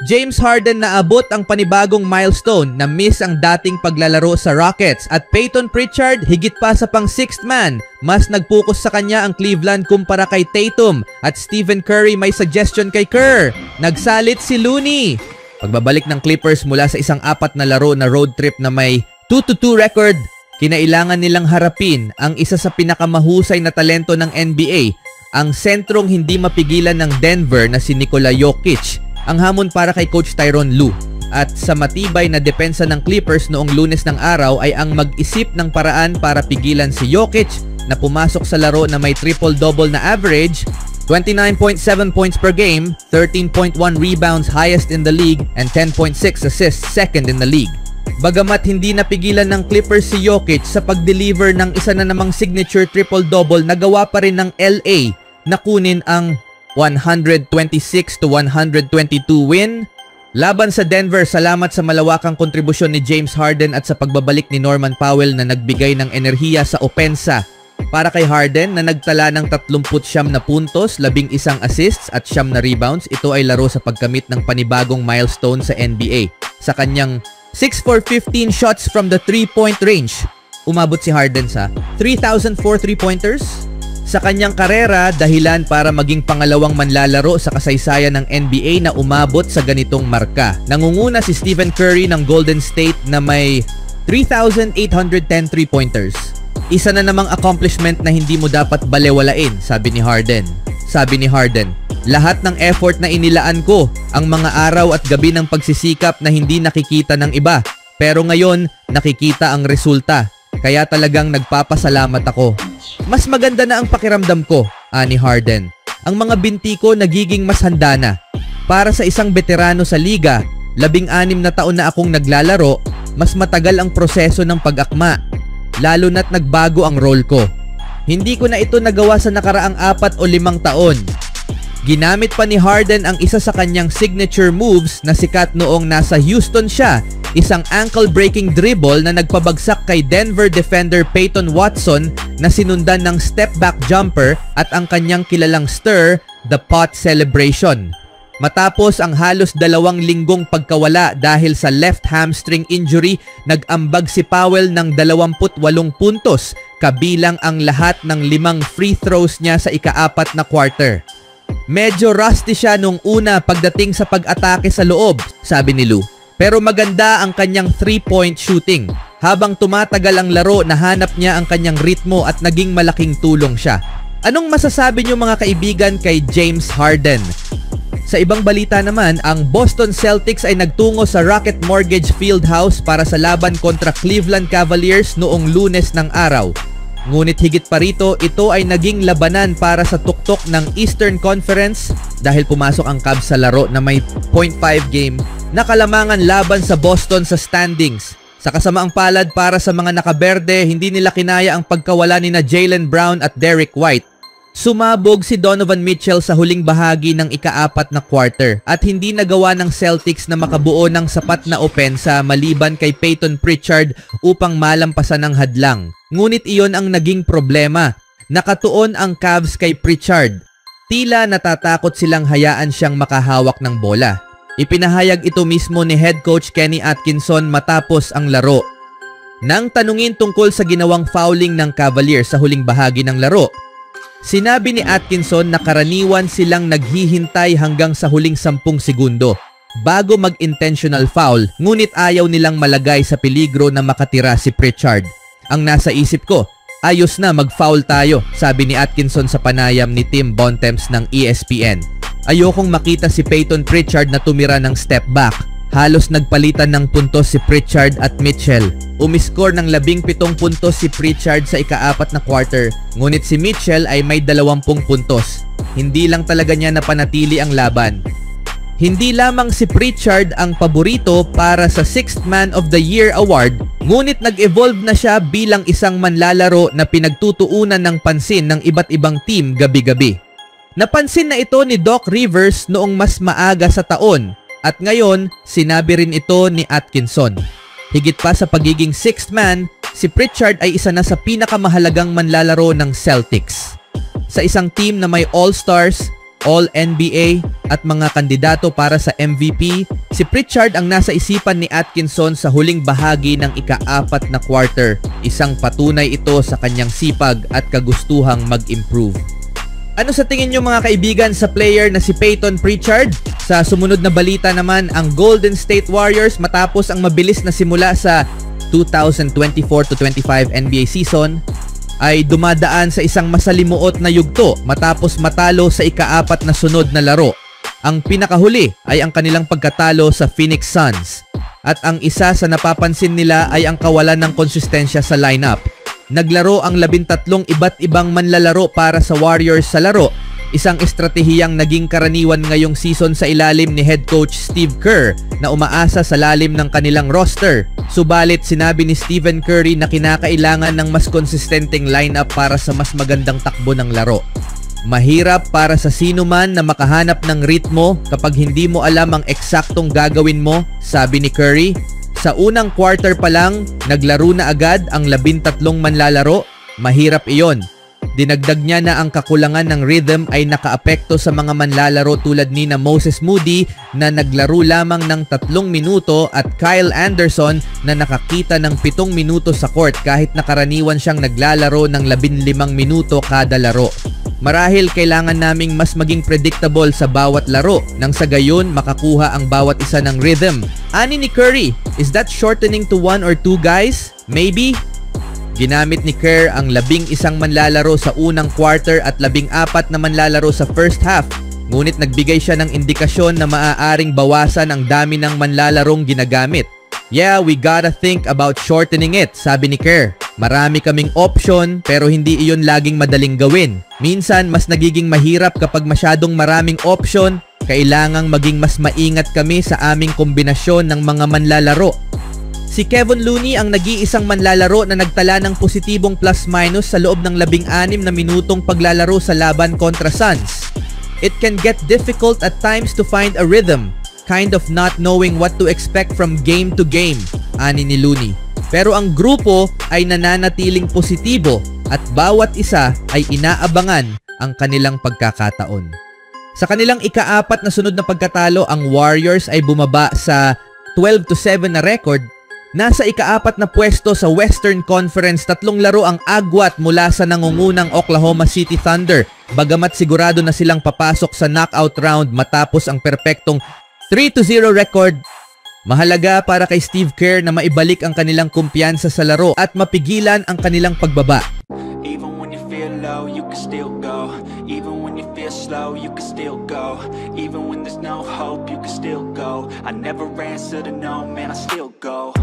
James Harden naabot ang panibagong milestone na miss ang dating paglalaro sa Rockets at Peyton Pritchard higit pa sa pang sixth man. Mas nagpokus sa kanya ang Cleveland kumpara kay Tatum at Stephen Curry may suggestion kay Kerr. Nagsalit si Looney. Pagbabalik ng Clippers mula sa isang 4 na laro na road trip na may 2-2 record, kinailangan nilang harapin ang isa sa pinakamahusay na talento ng NBA, ang sentrong hindi mapigilan ng Denver na si Nikola Jokic. Ang hamon para kay Coach Tyronn Lue at sa matibay na depensa ng Clippers noong Lunes ng araw ay ang mag-isip ng paraan para pigilan si Jokic na pumasok sa laro na may triple-double na average, 29.7 points per game, 13.1 rebounds highest in the league, and 10.6 assists second in the league. Bagamat hindi napigilan ng Clippers si Jokic sa pag-deliver ng isa na namang signature triple-double, nagawa pa rin ng LA na kunin ang 126-122 win laban sa Denver. Salamat sa malawakang kontribusyon ni James Harden at sa pagbabalik ni Norman Powell na nagbigay ng enerhiya sa opensa. Para kay Harden na nagtala ng 39 na puntos, 11 assists at 9 na rebounds, ito ay laro sa pagkamit ng panibagong milestone sa NBA. Sa kanyang 6 for 15 shots from the 3-point range, umabot si Harden sa 3,004 3-pointers. Sa kanyang karera, dahilan para maging pangalawang manlalaro sa kasaysayan ng NBA na umabot sa ganitong marka. Nangunguna si Stephen Curry ng Golden State na may 3,810 3-pointers. Isa na namang accomplishment na hindi mo dapat balewalain, sabi ni Harden. Sabi ni Harden, lahat ng effort na inilaan ko, ang mga araw at gabi ng pagsisikap na hindi nakikita ng iba. Pero ngayon, nakikita ang resulta. Kaya talagang nagpapasalamat ako. Mas maganda na ang pakiramdam ko, ani Harden. Ang mga binti ko nagiging mas handa na. Para sa isang veterano sa liga, 16 na taon na akong naglalaro, mas matagal ang proseso ng pag-akma. Lalo na't nagbago ang role ko. Hindi ko na ito nagawa sa nakaraang 4 o 5 taon. Ginamit pa ni Harden ang isa sa kanyang signature moves na sikat noong nasa Houston siya, isang ankle-breaking dribble na nagpabagsak kay Denver defender Peyton Watson na sinundan ng step-back jumper at ang kanyang kilalang stir, the pot celebration. Matapos ang halos 2 linggong pagkawala dahil sa left hamstring injury, nag-ambag si Powell ng 28 puntos, kabilang ang lahat ng 5 free throws niya sa ika-4 na quarter. Medyo rusty siya nung una pagdating sa pag-atake sa loob, sabi ni Lue. Pero maganda ang kanyang 3-point shooting. Habang tumatagal ang laro, nahanap niya ang kanyang ritmo at naging malaking tulong siya. Anong masasabi niyo mga kaibigan kay James Harden? Sa ibang balita naman, ang Boston Celtics ay nagtungo sa Rocket Mortgage Fieldhouse para sa laban kontra Cleveland Cavaliers noong Lunes ng araw. Ngunit higit pa rito, ito ay naging labanan para sa tuktok ng Eastern Conference dahil pumasok ang Cavs sa laro na may 0.5 game na kalamangan laban sa Boston sa standings. Sa kasamaang palad para sa mga nakaberde, hindi nila kinaya ang pagkawala ni na Jaylen Brown at Derrick White. Sumabog si Donovan Mitchell sa huling bahagi ng ika-4 na quarter at hindi nagawa ng Celtics na makabuo ng sapat na opensa maliban kay Peyton Pritchard upang malampasan ang hadlang. Ngunit iyon ang naging problema. Nakatuon ang Cavs kay Pritchard. Tila natatakot silang hayaan siyang makahawak ng bola. Ipinahayag ito mismo ni head coach Kenny Atkinson matapos ang laro. Nang tanungin tungkol sa ginawang fouling ng Cavaliers sa huling bahagi ng laro, sinabi ni Atkinson na karaniwan silang naghihintay hanggang sa huling 10 segundo bago mag-intentional foul, ngunit ayaw nilang malagay sa peligro na makatira si Pritchard. Ang nasa isip ko, ayos na mag-foul tayo, sabi ni Atkinson sa panayam ni Tim Bontemps ng ESPN. Ayokong makita si Peyton Pritchard na tumira ng step back. Halos nagpalitan ng puntos si Pritchard at Mitchell. Umiskor ng 17 puntos si Pritchard sa ika-4 na quarter, ngunit si Mitchell ay may 20 puntos. Hindi lang talaga niya napanatili ang laban. Hindi lamang si Pritchard ang paborito para sa 6th Man of the Year award, ngunit nag-evolve na siya bilang isang manlalaro na pinagtutuunan ng pansin ng iba't ibang team gabi-gabi. Napansin na ito ni Doc Rivers noong mas maaga sa taon at ngayon sinabi rin ito ni Atkinson. Higit pa sa pagiging 6th man, si Pritchard ay isa na sa pinakamahalagang manlalaro ng Celtics. Sa isang team na may all-stars, All-NBA at mga kandidato para sa MVP, si Pritchard ang nasa isipan ni Atkinson sa huling bahagi ng ika-4 na quarter. Isang patunay ito sa kanyang sipag at kagustuhang mag-improve. Ano sa tingin nyo mga kaibigan sa player na si Payton Pritchard? Sa sumunod na balita naman, ang Golden State Warriors matapos ang mabilis na simula sa 2024-25 NBA season ay dumadaan sa isang masalimuot na yugto matapos matalo sa ika-4 na sunod na laro. Ang pinakahuli ay ang kanilang pagkatalo sa Phoenix Suns. At ang isa sa napapansin nila ay ang kawalan ng konsistensya sa lineup. Naglaro ang 13 iba't ibang manlalaro para sa Warriors sa laro, isang estratehiyang naging karaniwan ngayong season sa ilalim ni head coach Steve Kerr na umaasa sa lalim ng kanilang roster. Subalit sinabi ni Stephen Curry na kinakailangan ng mas konsistenteng lineup para sa mas magandang takbo ng laro. Mahirap para sa sino man na makahanap ng ritmo kapag hindi mo alam ang eksaktong gagawin mo, sabi ni Curry. Sa unang quarter pa lang, naglaro na agad ang 13 manlalaro. Mahirap iyon. Dinagdag niya na ang kakulangan ng rhythm ay nakaapekto sa mga manlalaro tulad ni na Moses Moody na naglaro lamang ng 3 minuto at Kyle Anderson na nakakita ng 7 minuto sa court kahit nakaraniwan siyang naglalaro ng 15 minuto kada laro. Marahil kailangan naming mas maging predictable sa bawat laro nang sa gayon makakuha ang bawat isa ng rhythm. Ani ni Curry, is that shortening to 1 or 2 guys? Maybe? Ginamit ni Kerr ang 11 manlalaro sa unang quarter at 14 na manlalaro sa first half. Ngunit nagbigay siya ng indikasyon na maaaring bawasan ang dami ng manlalarong ginagamit. Yeah, we gotta think about shortening it, sabi ni Kerr. Marami kaming option pero hindi iyon laging madaling gawin. Minsan mas nagiging mahirap kapag masyadong maraming option. Kailangang maging mas maingat kami sa aming kombinasyon ng mga manlalaro. Si Kevon Looney ang nag-iisang manlalaro na nagtala ng positibong plus-minus sa loob ng 16 na minutong paglalaro sa laban kontra Suns. It can get difficult at times to find a rhythm, kind of not knowing what to expect from game to game, ani ni Looney. Pero ang grupo ay nananatiling positibo at bawat isa ay inaabangan ang kanilang pagkakataon. Sa kanilang ika-4 na sunod na pagkatalo, ang Warriors ay bumaba sa 12-7 na record. Nasa ika-4 na pwesto sa Western Conference, 3 laro ang agwat mula sa nangungunang Oklahoma City Thunder, bagamat sigurado na silang papasok sa knockout round matapos ang perpektong 3-0 record. Mahalaga para kay Steve Kerr na maibalik ang kanilang kumpiyansa sa laro at mapigilan ang kanilang pagbaba. Even when you feel low, you can still go. Even when you feel slow, you can still go. Even when there's no hope, you can still go. I never answer to no, man, I still go.